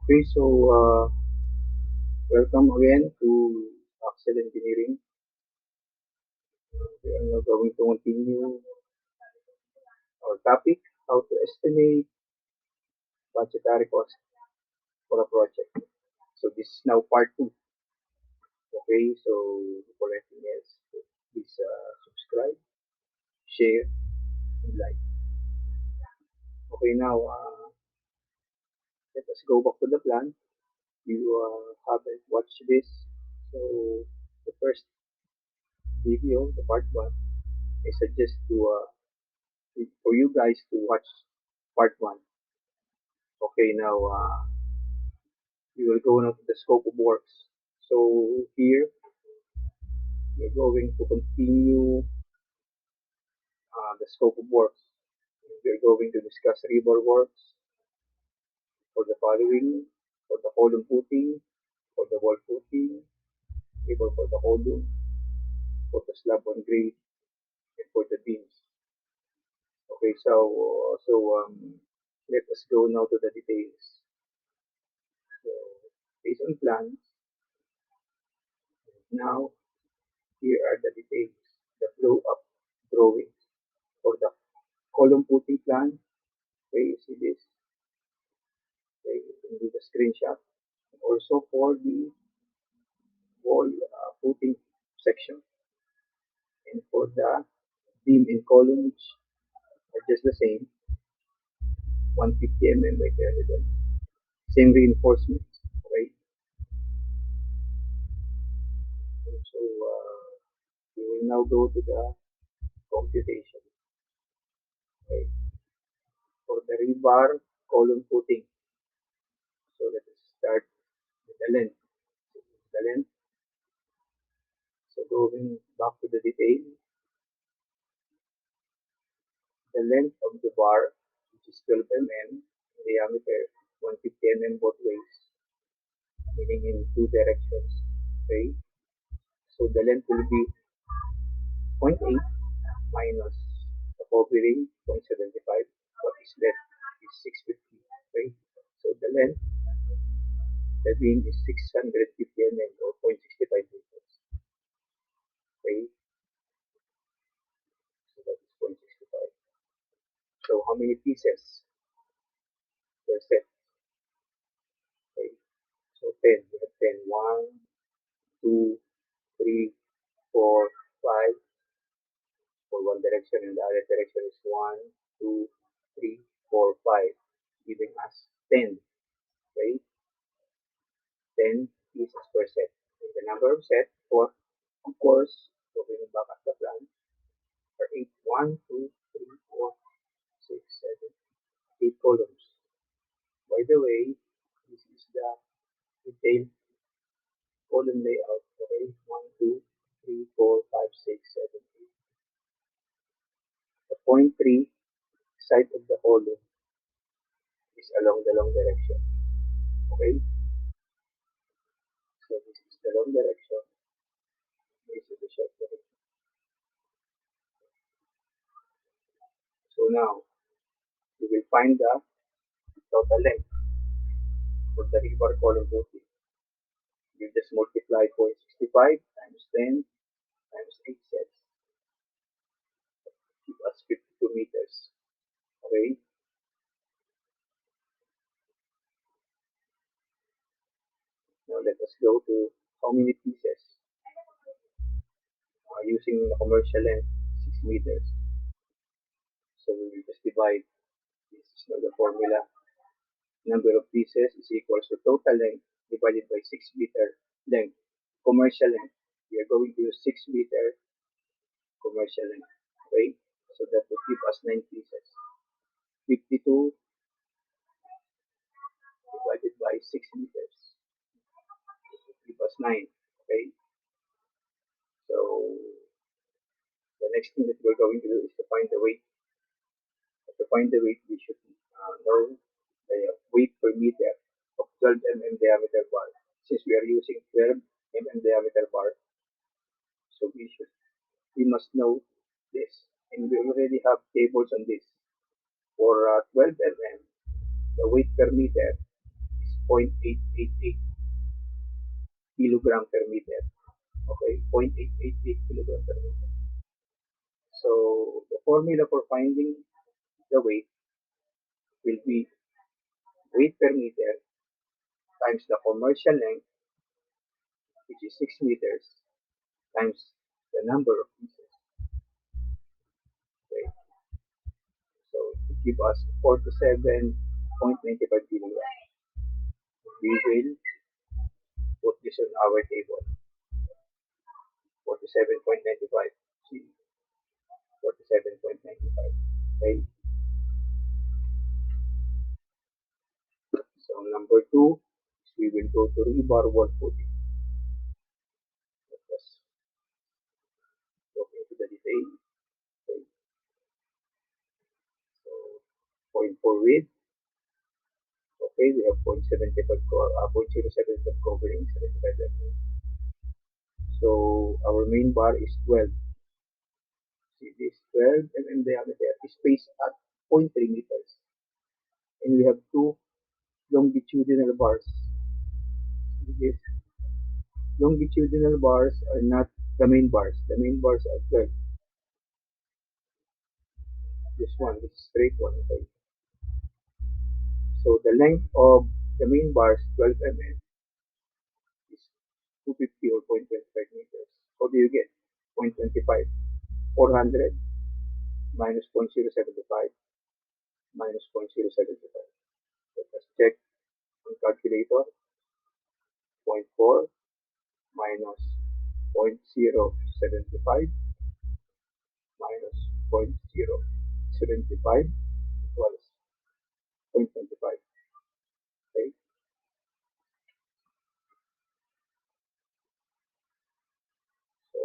Okay, so welcome again to Axel Engineering. We are now going to continue our topic, how to estimate budgetary cost for a project. So this is now part two. Okay, so before anything else, please subscribe, share, and like. Okay, now let us go back to the plan. You haven't watched this, so the first video, the part one, I suggest to for you guys to watch part one. Okay, now we will go now to the scope of works. So here we're going to continue the scope of works. We're going to discuss river works for the following, for the column footing, for the wall footing, river for the column, for the slab on grade, and for the beams. Okay, let us go now to the details. So based on plans, now here are the details, the flow up drawing for the column footing plan. Okay, you see this. Okay, you can do the screenshot. Also for the wall footing section and for the beam and columns are just the same, 150 mm by 300 mm. Same reinforcements. Okay, so we will now go to the computation. Okay, for the rebar column footing. So let us start with the length. The length. So going back to the detail, the length of the bar, which is 12 mm, diameter 150 mm both ways, meaning in two directions. Okay, so the length will be zero point 0.8 minus the covering 0.75. What is left is 650. Okay, so the length, the beam is 650 mm or 0.65 meters. Okay, so that is 0.65. So how many pieces per set? Okay, so 10. We have 10. 1, 2, 3, 4, 5 for one direction, and the other direction is 1, 2, 3, 4, 5, giving us 10, right? 10 pieces per set. And the number of set for, of course, looking back at the plan, are 8, 1, 2, 3, 4, 6, 7, 8 columns. By the way, this is the detailed column layout. Okay, 1, 2, 3, 4, 5, 6, 7, 8. The point 3 side of the column is along the long direction. Okay, so this is the long direction, this is the short direction. So now we will find the total length for the rebar column booking. You just multiply 0.65 times 10 times 8 sets, give us 52 meters. Okay, now let us go to how many pieces using the commercial length 6 meters. So we will just divide this is now the formula. Number of pieces is equals to total length divided by 6 meter length. Commercial length. We are going to use 6 meter commercial length. Okay, so that will give us 9 pieces. 52 divided by 6 meters will give us 9. Okay, so the next thing that we're going to do is to find the weight. To find the weight, we should know the weight per meter of 12 mm diameter bar. Since we are using 12 mm diameter bar, so we must know this. And we already have tables on this. For 12 mm, the weight per meter is 0.888 kilogram per meter. Okay, 0.888 kilogram per meter. So the formula for finding the weight will be weight per meter times the commercial length, which is 6 meters, times the number of pieces. Okay, so it gives us 47.95 kilograms. We will put this on our table. 47.95. See, 47.95. Okay, so number two, we will go to rebar wall footing. Let us look into the detail. Okay, so point for width. Okay, we have 0.07 covering 75 mm. So our main bar is 12. See this 12 mm diameter is spaced at 0.3 meters. And we have two longitudinal bars. These longitudinal bars are not the main bars. The main bars are 12. This straight one. Okay. So the length of the main bars 12 mm is 250 or 0.25 meters. How do you get 0.25? 400 minus 0.075 minus 0.075. Let us check on calculator. Zero point 0.4 minus 0.075 minus 0.075 equals 0.25. Okay, so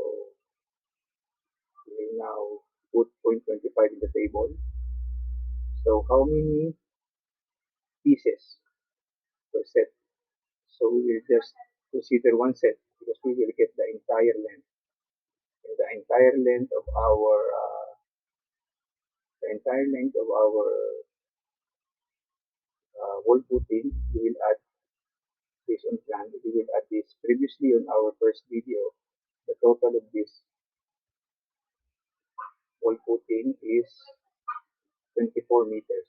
we will now put 0.25 in the table. So how many pieces per set? So we will just consider one set because we will get the entire length. And the entire length of our wall footing, we will add based on plan. We will add this previously on our first video. The total of this wall footing is 24 meters.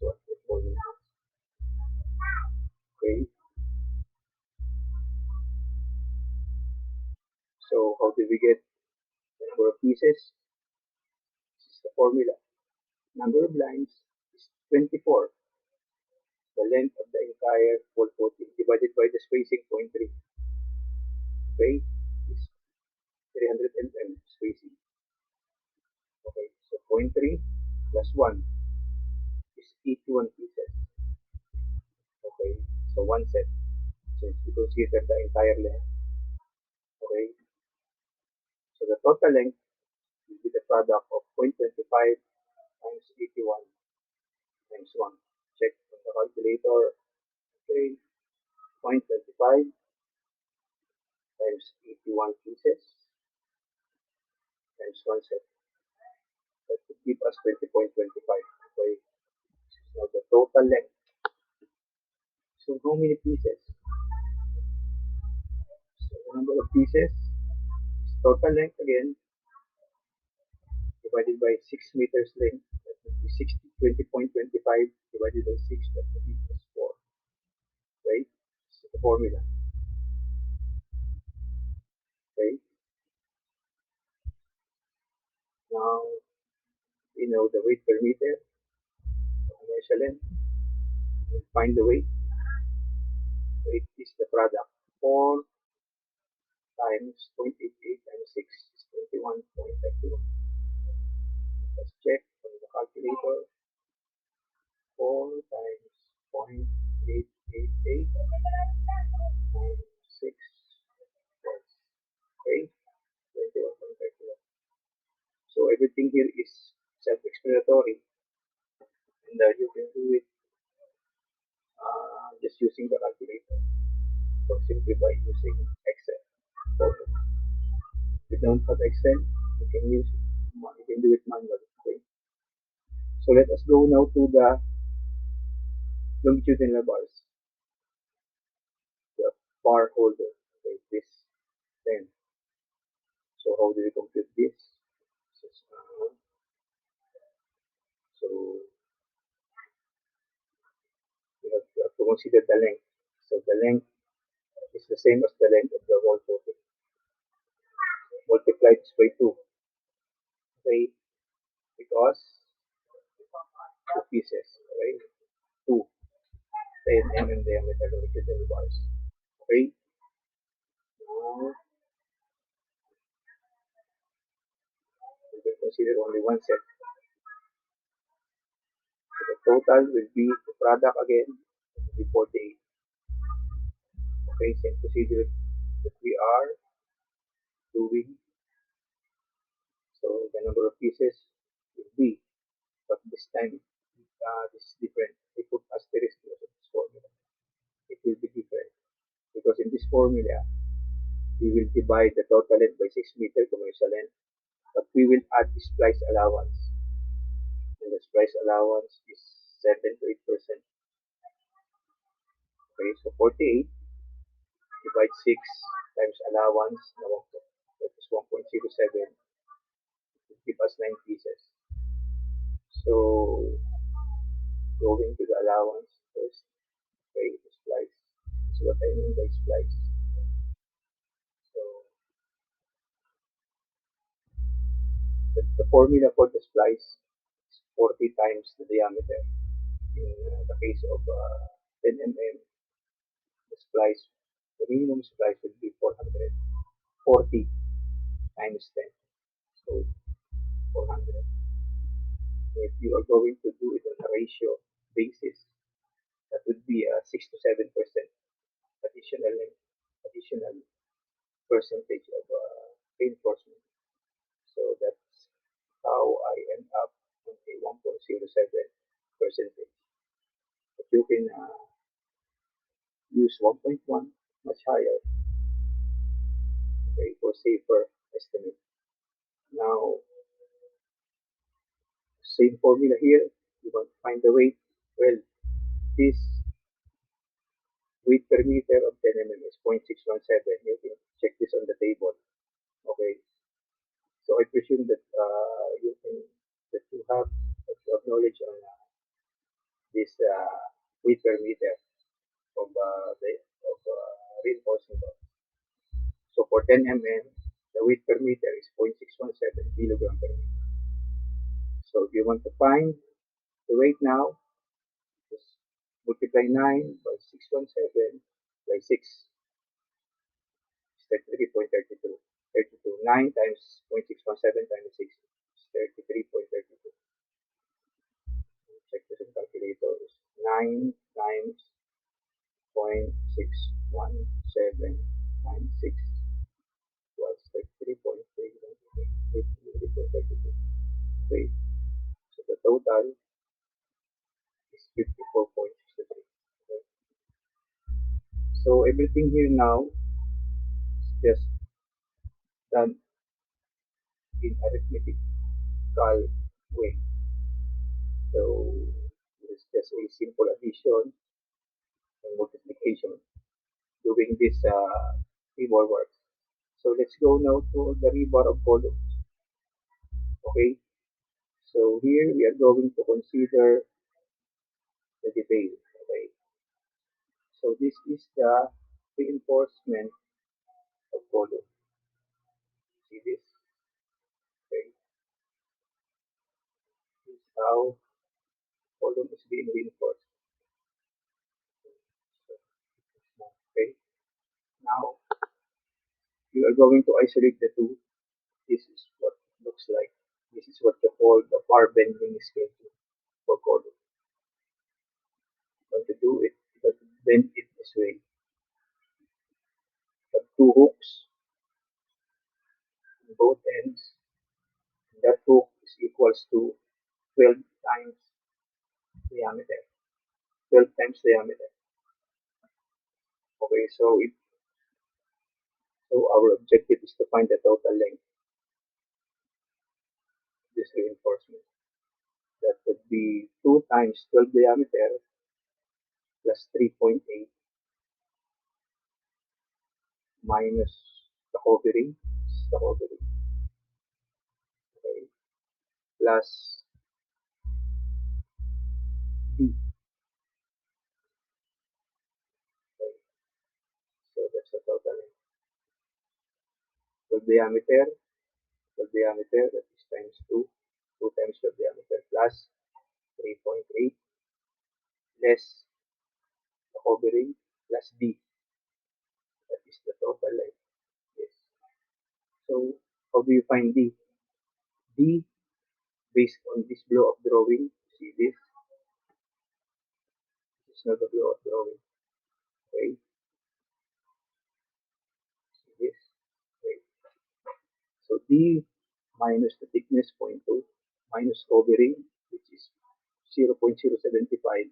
So 24 meters. Okay. So how do we get the number of pieces? This is the formula. Number of lines is 24. The length of the entire wall footing divided by the spacing 0.3. Okay, is 300 mm spacing. Okay, so 0.3 plus 1 is 81 pieces. Okay, so one set since we consider the entire length. Okay, so the total length will be the product of 0.25 times 81 times 1. Check on the calculator. Okay, 0.25 times 81 pieces times 1 set. That would give us 20.25. Okay, now the total length. So how many pieces? So the number of pieces is total length again divided by 6 meters length. That would be 20.25 divided by 6. That would equals 4. Right? This is the formula. Okay. Now we know the weight per meter. So commercial length. We'll find the weight. Weight is the product. 4 times 0.88 times 6 is 21.31. Let's check on the calculator. 4 times 0.888 times 6 plus, okay, 21.31. So everything here is self-explanatory, and you can do it just using the calculator or simply by using Excel. Or if you don't have Excel, you can use it. You can do it manually. Okay. So let us go now to the longitudinal bars. bar holder. Okay, this 10. So how do we compute this? So we have to consider the length. So the length is the same as the length of the wall photo. Multiply this by 2. Okay, because 2 pieces. Okay, 2. 10 mm diameter longitudinal bars. Okay, now we will consider only one set. So the total will be the product again, will be 48. Okay, same procedure that we are doing. So the number of pieces will be, but this time this is different. We put asterisk because of this formula. It will be different because in this formula we will divide the total length by 6 meter commercial length, but we will add the splice allowance, and the splice allowance is 7 to 8%. Okay, so 48 divide 6 times allowance, that is 1.07, will give us 9 pieces. So going to the allowance first, okay, the splice. That's what I mean by splice. So the formula for the splice is 40 times the diameter. In the case of 10 mm, the splice, the minimum splice would be 400. 40 times 10, so 400. If you are going to do it on a ratio basis, that would be a 6 to 7% additional additional percentage of reinforcement. So that's how I end up on a 1.07 percentage. But you can use 1.1, much higher, okay, for safer estimate. Now, same formula here. You want to find the weight. Well, this weight per meter of 10 mm is 0.617. You can check this on the table. Okay, so I presume that you have knowledge on this weight per meter of reinforcing bond. So for 10 mm, the weight per meter is 0.617 kilogram per meter. So if you want to find the weight now, just multiply 9 by 617 by 6 is 33.32. 32. 9 times 0.617 times 6 is 33.32. Check this in calculator. 9 times 0.617 times 6 was 33.32. Okay, so the total is 54.63. Okay. So everything here now is just done in arithmetical way. So it's just a simple addition and multiplication doing this rebar work. So let's go now to the rebar of columns. Okay, so here we are going to consider the detail. Okay, so this is the reinforcement of column. See this? Okay, this is how column is being reinforced. Okay, now you are going to isolate the two. This is what it looks like. This is what you call the bar bending schedule for column. When to do it, you have to bend it this way. You have two hooks on both ends. That hook is equals to 12 times diameter. 12 times diameter. Okay, so our objective is to find the total length of this reinforcement. That would be 2 times 12 diameter plus 3.8 minus the covering, okay, plus D. Okay, so that's the total length. So the diameter that is times 2, 2 times the diameter plus 3.8 less the covering plus D. That is the total length. Yes. So how do you find D? D based on this blow up drawing. See this? This is not a blow up drawing. Okay. See this? Okay. So D minus the thickness 0.2 minus covering which is 0.075.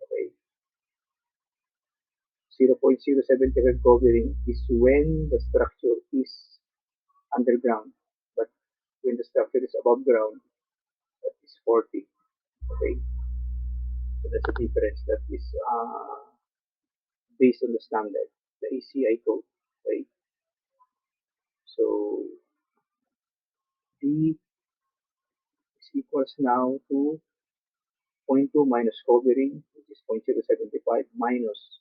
Okay. 0.075 covering is when the structure is underground. But when the structure is above ground, that is 40. Okay. So that's the difference. That is based on the standard, the ACI code. Okay. So D is equals now to zero point 0.2 minus covering, which is 0.075 minus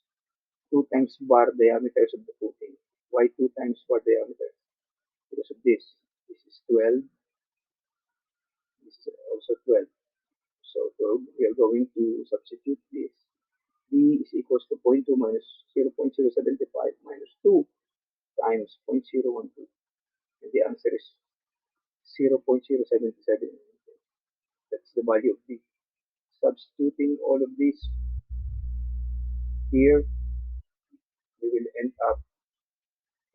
2 times bar diameters of the footing. Why 2 times bar diameter? Because of this. This is 12. This is also 12. So we are going to substitute this. D is equals to zero point 0.2 minus 0.075 minus 2 times 0.012. And the answer is 0.077. That's the value of D. Substituting all of these here, we will end up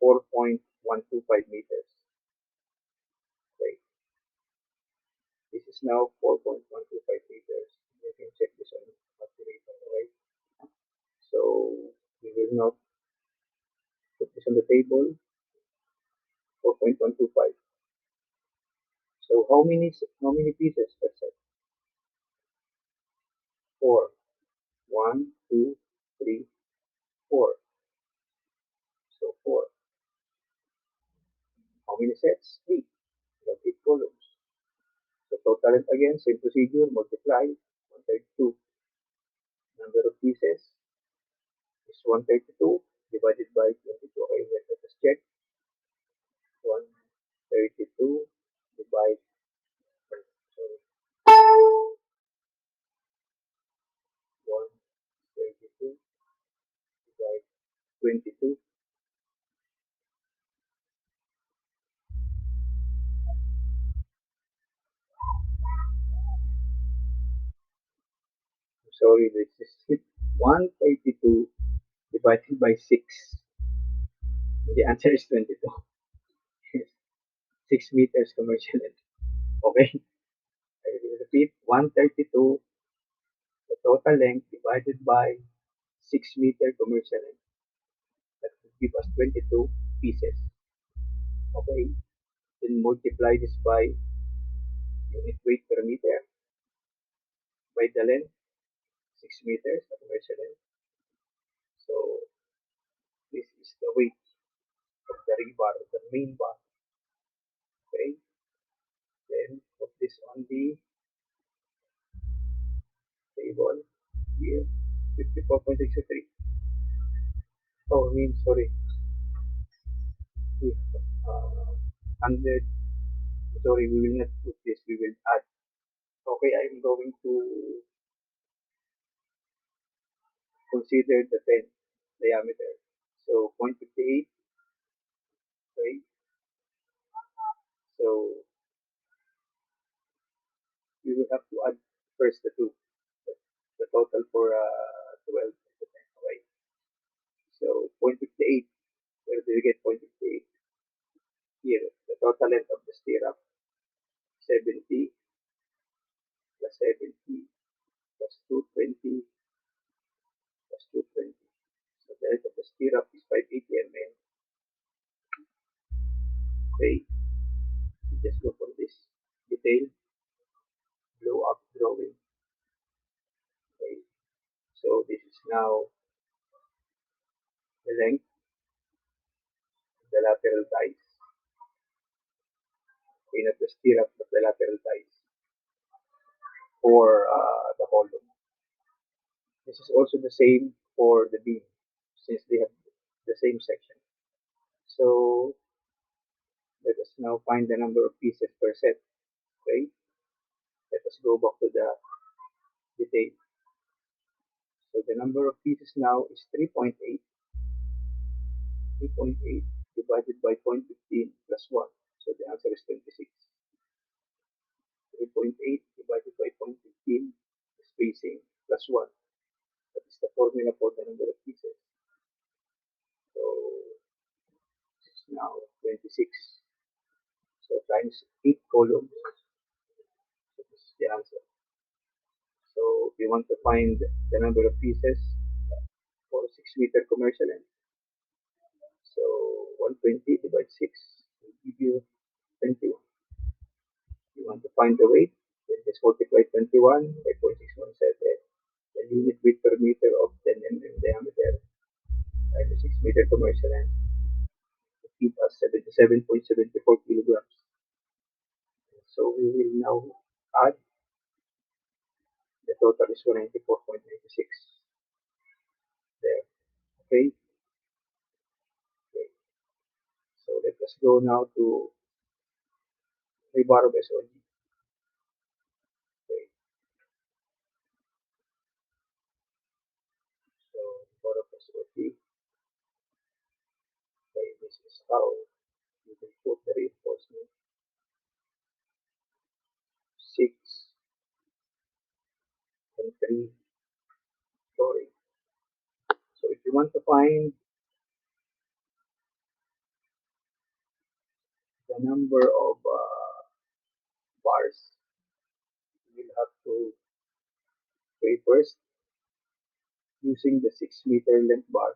4.125 meters. Okay. This is now 4.125 meters. You can check this on calculator, right? So we will now put this on the table, 4.125. So how many pieces per set? 4. 1, 2, 3, 4. So 4. How many sets? 8. We have 8 columns. So total it again, same procedure, multiply 132. Number of pieces is 132 divided by 22. Okay, let us check. 132 divide, sorry, 132 divide 22. Sorry, this is 132 divided by 6. The answer is 22. 6 meters commercial length. Okay, I will repeat 132, the total length divided by 6 meter commercial length. That would give us 22 pieces. Okay, then multiply this by unit weight per meter by the length, 6 meters, the commercial length. So this is the weight of the rebar, the main bar. Okay, then put this on the table here, 54.63. Oh, I mean, sorry, uh, 100. Sorry, we will not put this, we will add. Okay, I'm going to consider the 10 diameter. So 0.58, okay, so we will have to add first the 2, the total for 12 and the 10, okay. So 0.58, where do you get 0.58? Here, the total length of the stirrup, 70 plus 70 plus 220 plus 220. So the length of the stirrup is 580 mm. Okay, so just go for this detail, blow up drawing. Okay, so this is now the length the lateral ties. Okay, not the stirrup, but the lateral ties for the column. This is also the same for the beam, since they have the same section. So let us now find the number of pieces per set. Okay, let us go back to the detail. So the number of pieces now is 3.8. 3.8 divided by 0.15 plus 1. So the answer is 26. 3.8 divided by 0.15 spacing plus 1. That is the formula for the number of pieces. So it's now 26. So times 8 columns. So this is the answer. So if you want to find the number of pieces for 6-meter commercial length, so 120 divided 6 will give you 21. You want to find the weight, then just multiply 21 by 0.617. The unit weight per meter of 10 mm diameter times the 6-meter commercial length will give us 77.74 kilograms. So we will now add the total is 194.96 there. Okay. Okay. So let us go now to rebar of SOG. Okay. So rebar of SOG. Okay. This is how you can put the reinforcement. 6 and 3 flooring. So if you want to find the number of bars, you will have to pay first using the 6-meter length bar.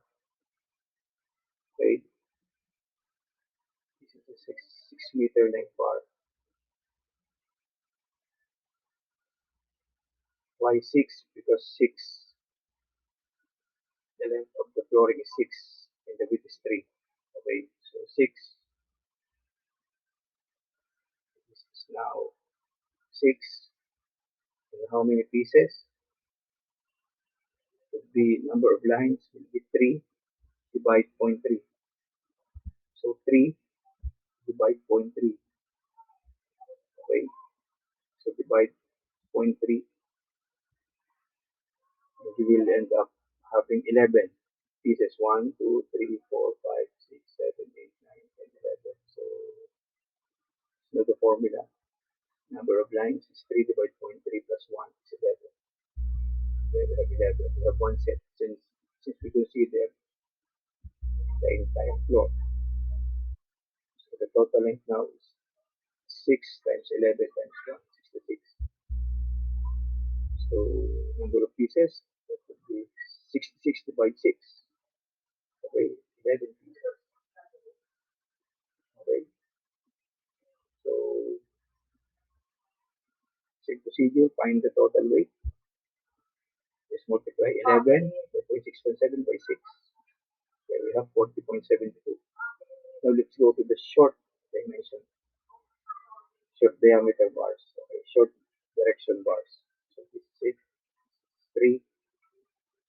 Okay, this is the 6-meter length bar. Why 6? Because 6, the length of the flooring is 6 and the width is 3. Okay, so 6, this is now 6. And how many pieces? Would be number of lines will be 3 divide 0.3. So 3 divide 0.3. Okay, so divide 0.3, you will end up having 11 pieces. 1, 2, 3, 4, 5, 6, 7, 8, 9, 10, 11. So know the formula. Number of lines is 3 divided 0.3 plus 1 is 11. There we have 11. We have one set since we consider the entire floor. So the total length now is 6 times 11 times 1, 66. So number of pieces, that would be 66 divided 6. Okay, 11 pieces. Okay, so same procedure, find the total weight. Just multiply 11 by 0.617 by 6. There we have 40.72. Now let's go to the short dimension, short diameter bars, okay, short direction bars. So this is it, 3.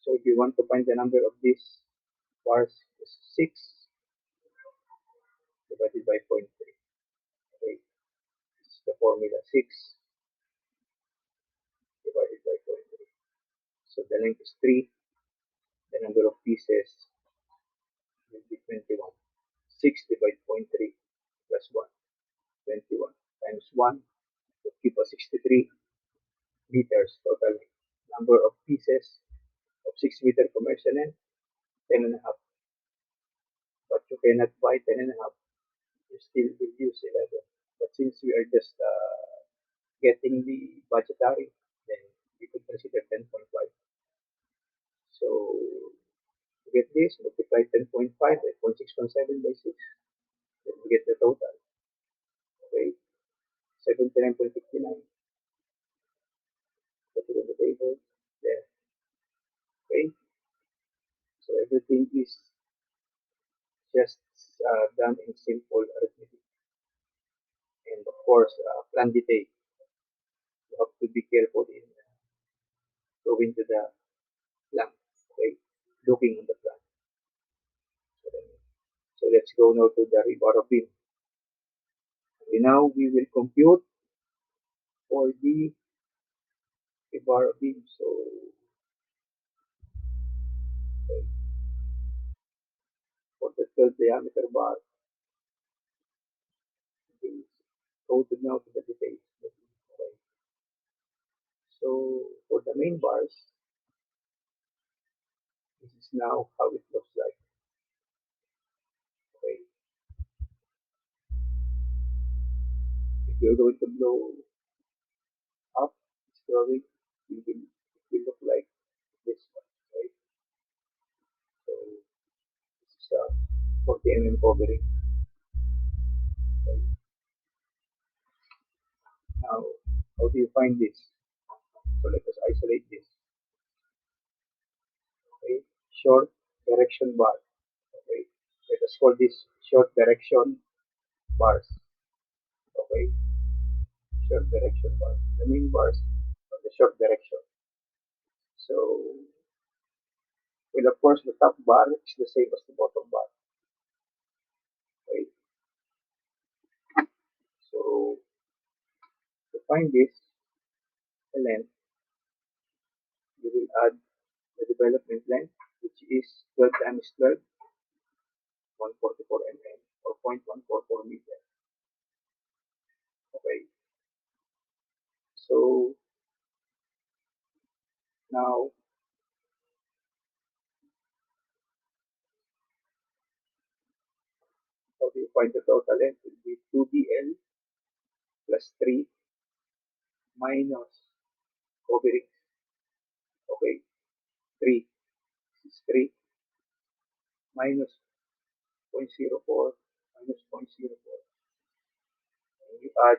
So if you want to find the number of these bars, is 6 divided by 0.3. Okay, this is the formula, 6 divided by 0.3. So the length is 3, the number of pieces will be 21. 6 divided 0.3 plus 1, 21 times 1 would give us 63 meters total length. Number of pieces of 6-meter commercial length, 10 and a half. But you cannot buy 10 and a half. You still will use 11. But since we are just getting the budgetary, then we could consider 10.5. So to get this, multiply 10.5 by 0.617 by 6. Then we get the total. Okay, 79.59. Put it on the table. There. Okay. So everything is just done in simple arithmetic. And of course, plan detail. You have to be careful in going to the plan, okay? Looking on the plan. So let's go now to the rebar of beam. Okay, now we will compute for the rebar of beam. So okay, for the 12 diameter bar, we go to now to the details. Okay. So for the main bars, this is now how it looks like. Okay. If you're going to blow up, it's growing, it will look like this one, right? So this is 40 covering. Okay. Now, how do you find this? So let us isolate this. Okay. Short direction bar. Okay. Let us call this short direction bars. Okay. Short direction bars. The main bars of the short direction. So, well, of course, the top bar is the same as the bottom bar. Okay. So, to find this, the length, you will add the development length, which is 12 times 12, 144 mm or 0.144 meter. Okay. So, now, how do you find the total length? It will be 2dl plus 3 minus covering. Okay. 3. This is 3 minus 0.04 minus 0.04. And you add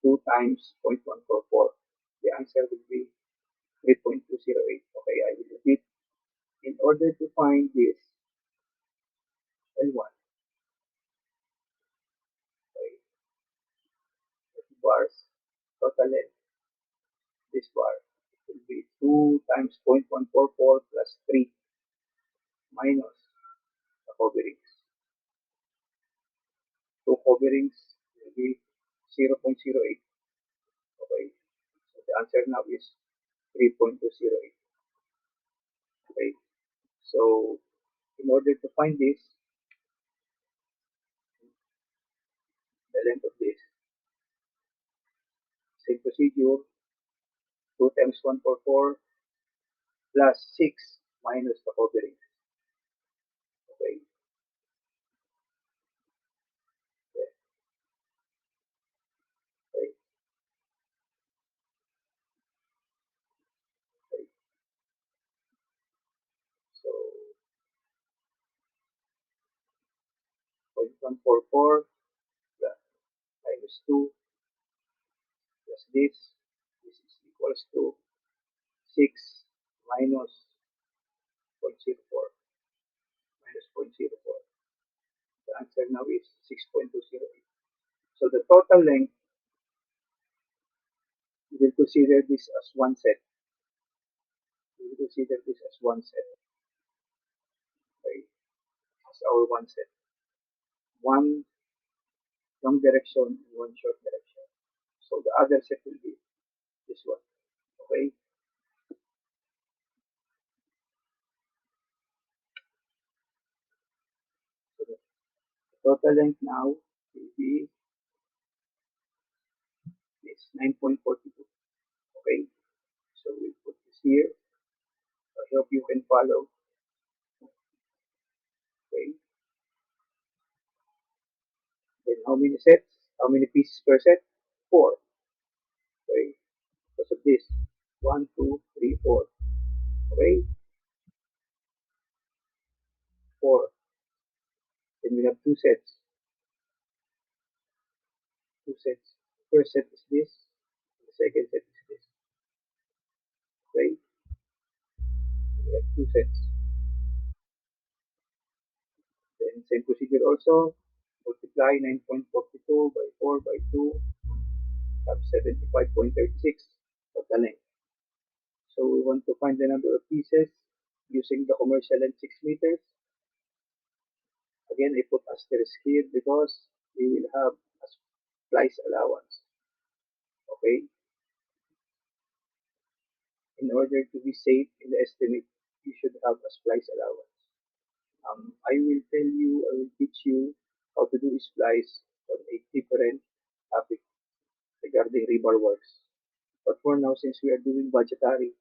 2 times 0.144. The answer will be 3.208. Okay, I will repeat. In order to find this L1, okay, bars, total length, this bar, it will be 2 times 0.144 plus 3 minus the coverings. 2 coverings will be 0.08. Okay, so the answer now is 3.208. Okay, so in order to find this, the length of this, same procedure, 2 times 144 plus 6 minus the coverings. Okay, okay, okay, okay. So 0.144 plus minus 2 plus this is equals to 6 minus 0.04 minus 0.04. The answer now is 6.208. So the total length, we will consider this as one set. We will consider this as one set. Okay, as our one set. One long direction and one short direction. So the other set will be this one. Okay. So the total length now will be this 9.42. Okay. So we put this here. I hope you can follow. Okay. Then how many sets? How many pieces per set? 4. Okay. Because of this. 1, 2, 3, 4. Okay. 4. Then we have 2 sets. 2 sets. First set is this. The second set is this. Okay. We have 2 sets. Then same procedure also. Multiply 9.42 by 4 by 2 have 75.36 of the length. So we want to find the number of pieces using the commercial length 6 meters. Again, I put asterisk here because we will have a splice allowance. Okay? In order to be safe in the estimate, you should have a splice allowance. I will teach you how to do splice on a different topic regarding rebar works. But for now, since we are doing budgetary,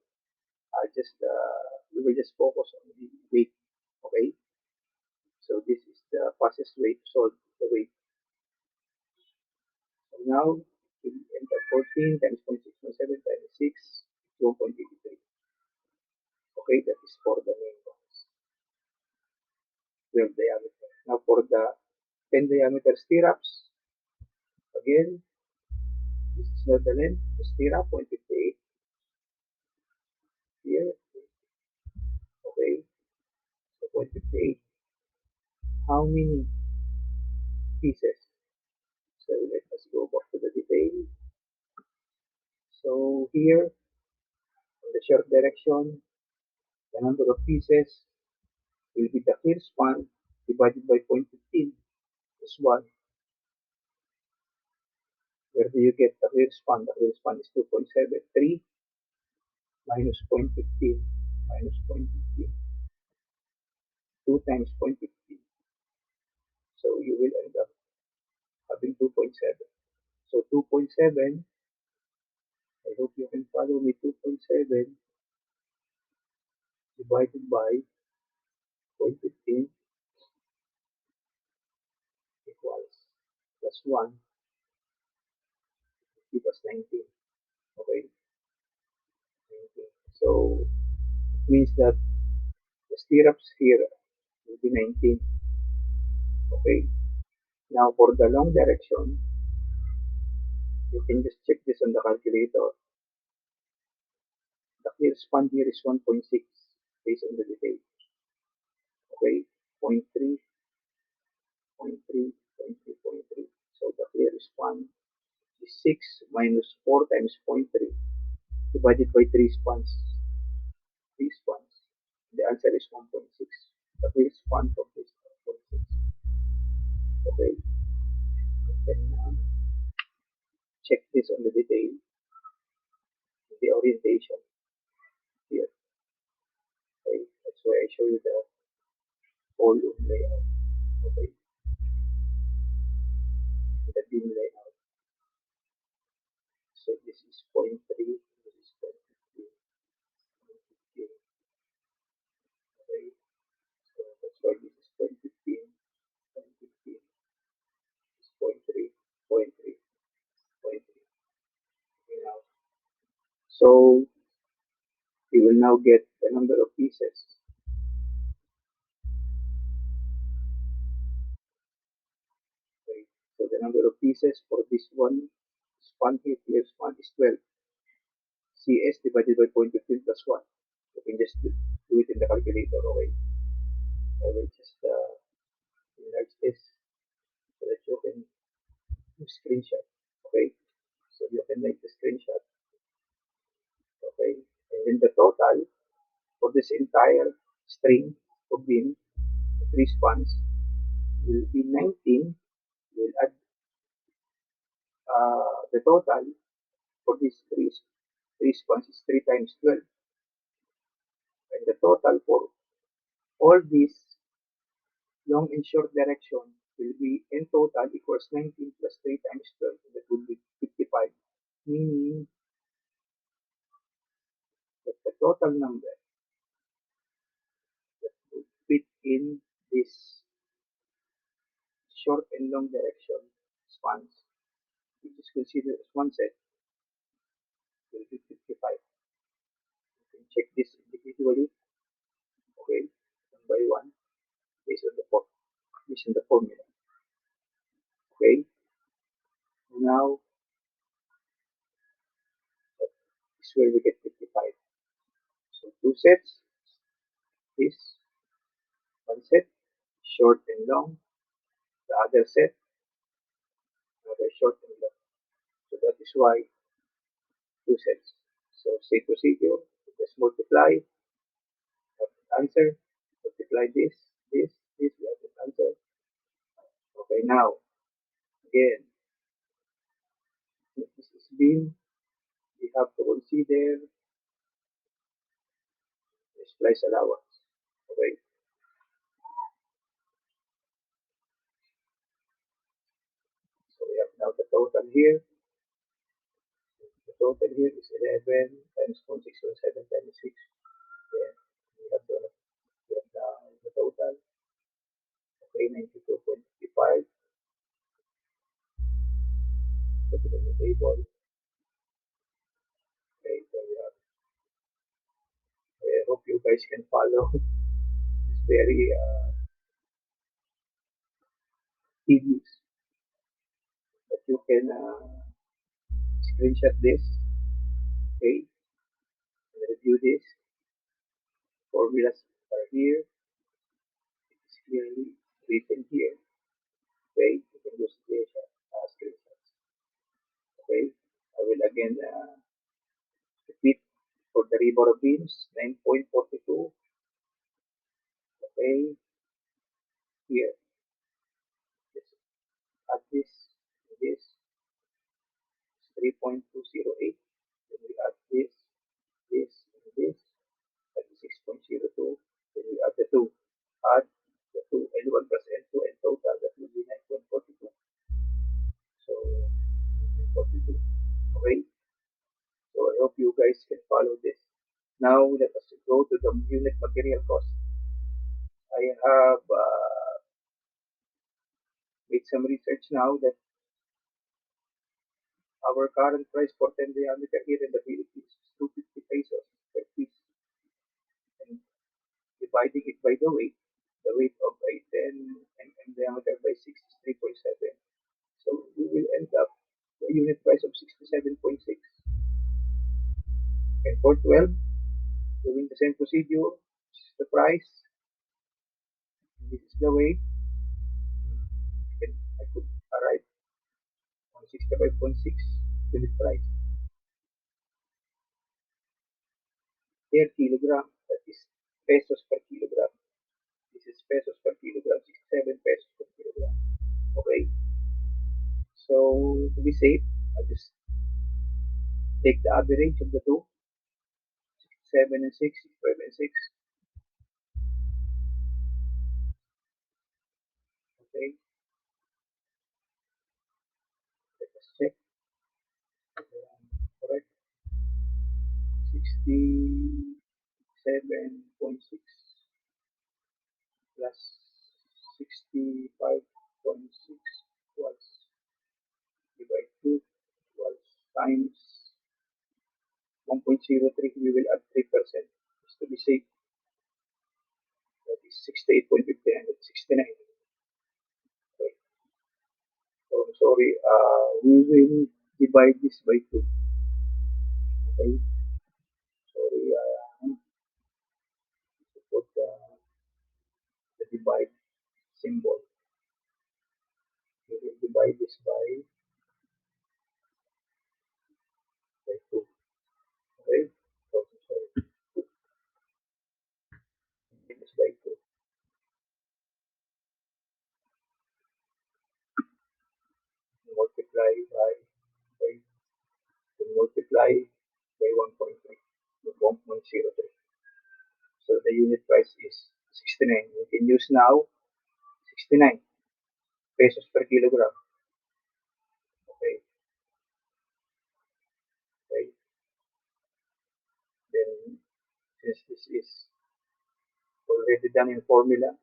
we will just focus on the weight. Okay, so this is the fastest way to solve the weight. So now we enter 14 times 0.617 times 6 is 1.83. Okay, that is for the main ones. 12 diameter. Now for the 10 diameter stirrups, again, this is not the length. The stirrup 0.58 here. Okay, so 0.58. How many pieces? So let us go back to the detail. So here, in the short direction, the number of pieces will be the clear span divided by 0.15 is 1. Where do you get the clear span? The clear span is 2.73 minus 0.15 minus 0.15. 2 times 0.15. So you will end up having 2.7. So 2.7, I hope you can follow me, 2.7 divided by 0.15 equals plus 1 equals 19. Okay, 19. So it means that the stirrups here will be 19. Okay, now for the long direction, you can just check this on the calculator. The clear span here is 1.6 based on the detail. Okay, 0.3, 0.3, 0.3, 0.3. So the clear span is 6 minus 4 times 0.3 divided by 3 spans. 3 spans. The answer is 1.6. The clear span of this is 1.6. Okay, then check this on the detail, the orientation here. Okay, that's why I show you the whole layout. Okay, the beam layout. So this is point 3, this is point 15, point 15. Okay, so that's why this is point 15, point 15, this is point 3, point 3, point 3. Okay, now, so you will now get the number of pieces. Okay, so the number of pieces for this one span here span is 12. CS divided by 0.15 plus 1. You can just do it in the calculator. Okay, I will just enlarge this so that you can do screenshot. Okay, so you can make the screenshot. Okay, and then the total for this entire string of beam, 3 spans, will be 19. We'll add the total for these three spans is 3 times 12, and the total for all these long and short direction will be in total equals 19 plus 3 times 12, that would be 55, meaning that the total number that would fit in this short and long direction spans, which is considered as one set, will be 55. You can check this individually, okay, one by one, based on the formula. Okay, now that is where we get 55. So two sets is one set, short and long, another set, another short and long. So that is why two sets. So same procedure, just multiply, have the answer, multiply this, we have the answer. Okay, now, again, if this is beam, we have to consider the splice allowance. Okay, so we have now the total here. The total here is 11 times 0.617 times 6. Then we have the total. Okay, 92.55. Put it on the table. Okay, so we have. I hope you guys can follow. It's very tedious, but you can screenshot this. Okay, and review this. Formulas are here. It's clearly written here. Okay, you can use screenshots. Okay, I will again repeat for the rebar beams 9.42. Okay, here, just add this 3.208. Then we add this, and this, that is 6.02. Then we add the 2. Add the 2 and 1 plus N2 and total, that will be 9.42. So, 9.42. Okay, so I hope you guys can follow this. Now, let us go to the unit material cost. I have made some research now that our current price for 10 diameter here in the Philippines is 250 pesos per piece. And dividing it by the weight of a 10 mm diameter by 6 is 3.7. So we will end up the unit price of 67.6. And for 12, doing the same procedure, this is the price, this is the weight, and I could arrive on 65.6 unit price per kilogram. That is pesos per kilogram. This is pesos per kilogram, 67 pesos per kilogram. Okay, so to be safe, I just take the average of the two, 7 and 6, 5 and 6. Okay, let us check. Correct, 67.6 plus 65.6 equals divide 2 equals times 1.03. We will add 3% just to be safe. That is 68.59. That's 69. Okay. So I'm sorry. We will divide this by 2. Okay. Sorry. To put the divide symbol. We will divide this by 2. Okay. So sorry. Divide this by 2. Multiply by multiply by 1.3, 1.03. So the unit price is 69. You can use now 69 pesos per kilogram. Okay, okay. Then since this is already done in formula,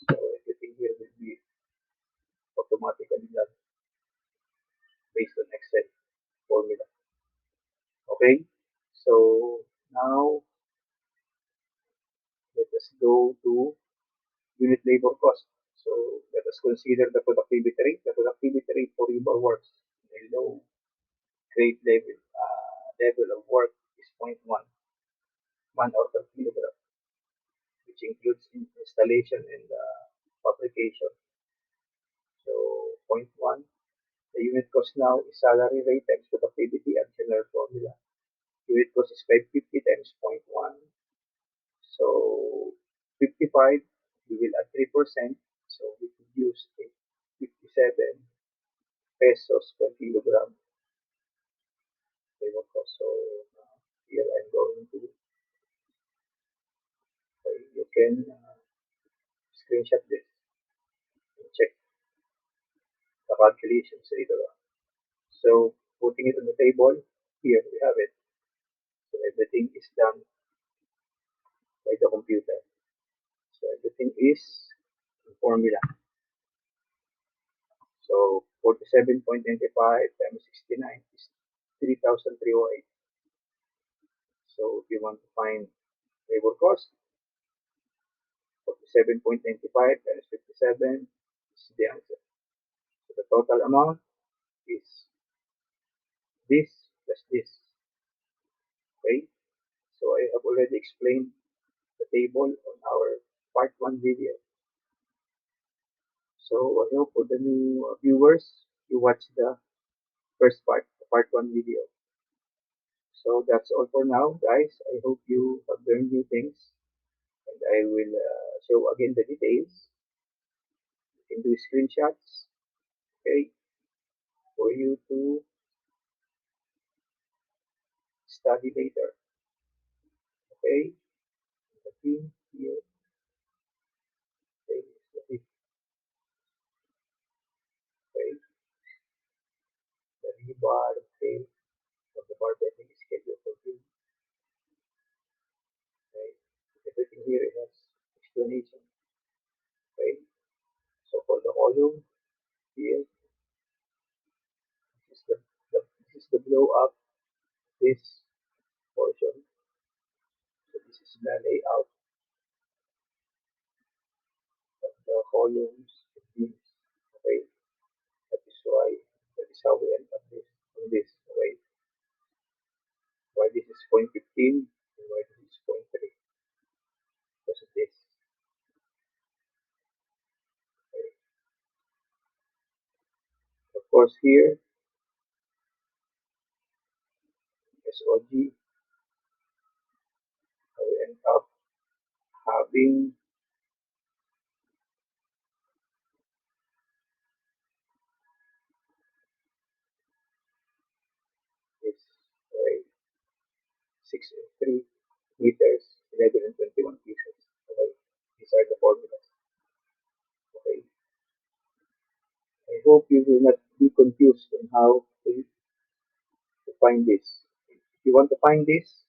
so everything here will be automatically done based on Excel formula. Okay, so now let us go to unit labor cost. So let us consider the productivity rate. The productivity rate for labor works in a low grade level of work is zero point 0.1 man hour per kilogram, which includes installation and fabrication. So 0.1. The unit cost now is salary rate times productivity at general formula. Unit cost is 550 times 0.1. So 55, we will add 3%. So we could use 57 pesos per kilogram labor cost. So here I'm going to, you can screenshot this and check the calculations later on. So putting it on the table, here we have it. So everything is done by the computer. So everything is in formula. So 47.95 times 69 is 3,308. So if you want to find labor cost, 47.95 times 57 is the answer. So the total amount is this plus this. Okay? So I have already explained the table on our part 1 video. So I hope for the new viewers, you watch the first part, the part 1 video. So that's all for now, guys. I hope you have learned new things, and I will show again the details. You can do screenshots, okay, for you to study later. Okay, the theme here, okay, the fifth, okay, the rebar, okay, of the bar bending is scheduled for June, okay. Everything here has explanation, okay. So for the column here, this is the blow up this portion. So this is the layout of the columns, the beams, okay. That is why, that is how we end up this on this, okay. Why this is 0.15 and why this is 0.3 because of this, okay. Of course here, SOG, we end up having this, right, 6 and 3 meters, 11 and 21 pieces, okay. These are the formulas, okay. I hope you will not be confused on how to find this. If you want to find this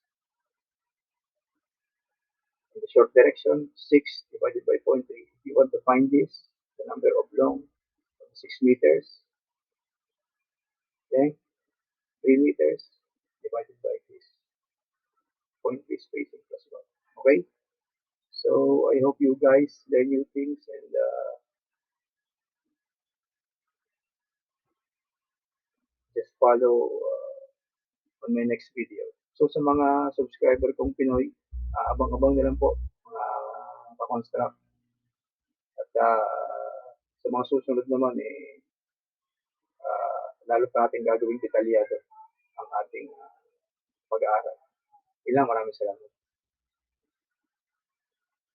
in the short direction, 6 divided by 0.3. If you want to find this, the number of long, 6 meters, length, 3 meters, divided by this, 0.3 spacing plus 1. Okay? So I hope you guys learn new things and just follow on my next video. So sa mga subscriber kong Pinoy, abang-abang na lang po mga pa-construct. At sa mga susunod naman, lalo pa natin gagawing detalyado ang ating pag-aaral. Ilang maraming salamat.